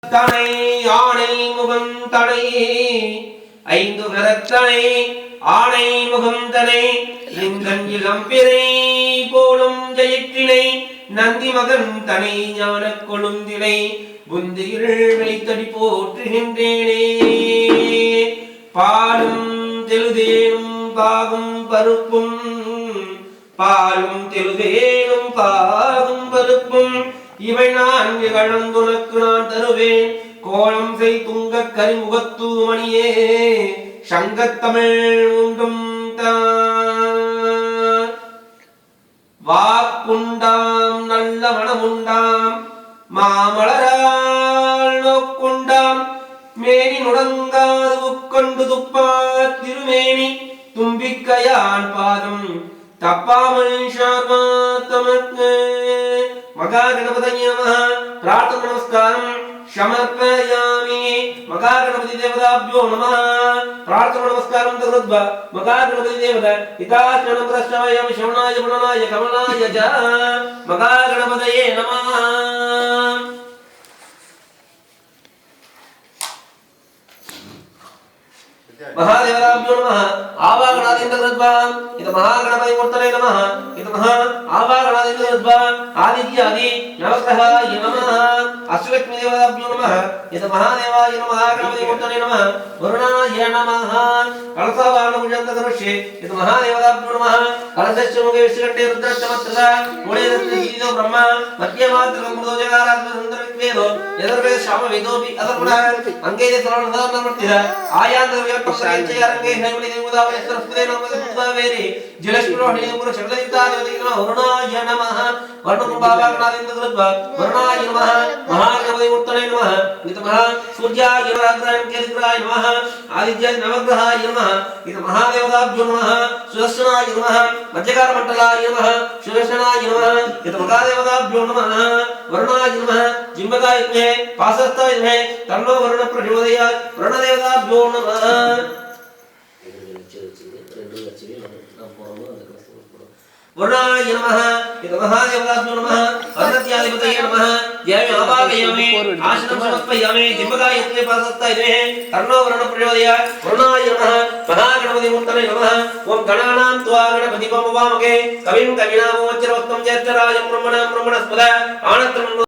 தனை ஆணை முகம் தனை ஐந்து கரத்தனை ஆணை முகம் தனை இந்தன் இளம்பிறை போலும் ஜெயிற்றினை நந்தி மகன் தனை ஞான கொழுந்தினை புந்தியில் வைத்தடி போற்றுகின்றேனே. பாலும் தெழுதேனும் பாகும் பருப்பும் பாலும் தெழுதேனும் பாகும் பருப்பும் இவை நான் கலந்துனக்கு நான் தருவேன். கோலம் செய் துங்க கரிமுகத்து மணியே சங்கத்தமிழ் உண்டும் வாக்குண்டாம் நல்ல மனமுண்டாம் மாமலரால் நோக்குண்டாம் மேனி நுடங்காது உட்கொண்டு துப்பா திருமேனி தும்பிக்கையான் பாதம் தப்பாமல் தமக்கு. மகா கணபதி நமः. பிரார்த்தன நமஸ்காரம் समर्पयामि. मगा गणपति देवताभ्यो नमः. प्रार्थना नमस्कारं तद्वा मगा गणपति देवता हिताचरणं प्रश्रवयामि श्रवणाय मननाय कमलाय च मगा गणपतये नमः. महादेवताभ्यो नमः. आवागणादिन्द्रद्वा इत महागणपति मूर्तये नमः. इत महा आवागणादिन्द्रद्वा आदित्यादि नवग्रहाय नमः. अष्टलक्ष्मी देवताभ्यो नमः. इत महादेवाय नमः. गणपति मूर्तये नमः. वरुणाय नमः. कलशावाहनभुजन्तधनुष्ये इत महादेवताभ्यो नमः. कलशस्य मुखे विश्वकण्ठे रुद्रश्चमत्रः मूले दत्तजीतो ब्रह्मा मध्यमात्रकं मृदोजगारात्मसुन्दरविद्वेदो यदर्वेद श्यामवेदोऽपि अधर्मणः अङ्गे सर्वणधारणमूर्तिः आयान्तर्व्याप्तसंचयारङ्गे हेमणि देवतावय सरस्वती नमोस्तुते जलस्पुरोहिणी पुरुष शब्दयुक्तादेवते नमः. वरुणाय नमः. वर्णकुम्भावागणादिन्द्रकृत्वा वरुणाय नमः. महागणपति मूर्तये नमः. इत महा सूर्याय नवग्रहाय केतुग्रहाय नमः. आदित्याय नवग्रहाय नमः. इत महादेवताभ्यो नमः. सुदर्शनाय नमः. मध्यकारमण्डलाय नमः. सुदर्शनाय नमः. इत महादेवताभ्यो नमः. वरुणाय नमः. जिम्बकाय नमः. पाशस्ताय नमः. तन्नो वरुण प्रचोदयात्. वरुणदेवताभ्यो नमः. वरुणाय नमः. इत महादेवताभ्यो नमः. अर्धत्याधिपतये नमः. ध्यायामि आवाहयामि आसनं समर्पयामि जिम्बकाय नमः. पाशस्ताय नमः. तन्नो वरुण प्रचोदयात्. वरुणाय नमः. महागणपति मूर्तये नमः. ओम गणानां त्वा गणपतिं उपामहे कविं कवीनां वज्रवक्त्रं ज्येष्ठराजं ब्रह्मणां ब्रह्मणस्पदा आनत्रं